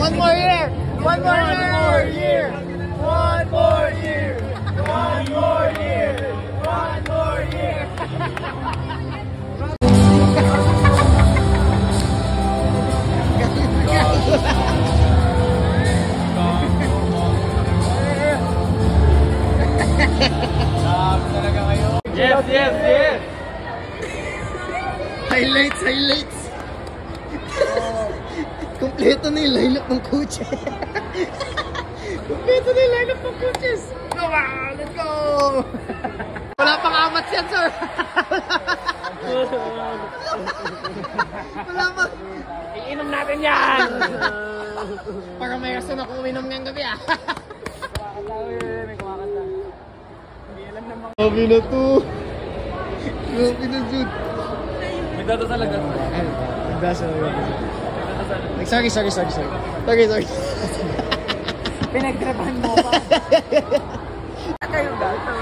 One more year! One more year! One more year! One more year! One more year! Talaga kayo. Yes, yes, yes! Highlights, highlights! Kompleto na yung lineup ng coaches. Kompleto na yung lineup ng coaches. Go on, let's go! Wala pang amats yan, sir. Wala pa. Iinom natin yan! Para may rason ako uminom ngayong gabi, ah. May kumakanta. Hindi alam naman. Grabe na to. Grabe na, Jude. May data talaga. Nagdasa na yun. Sorry. Sorry. Pinagtrabahan mo pa. Kayo data.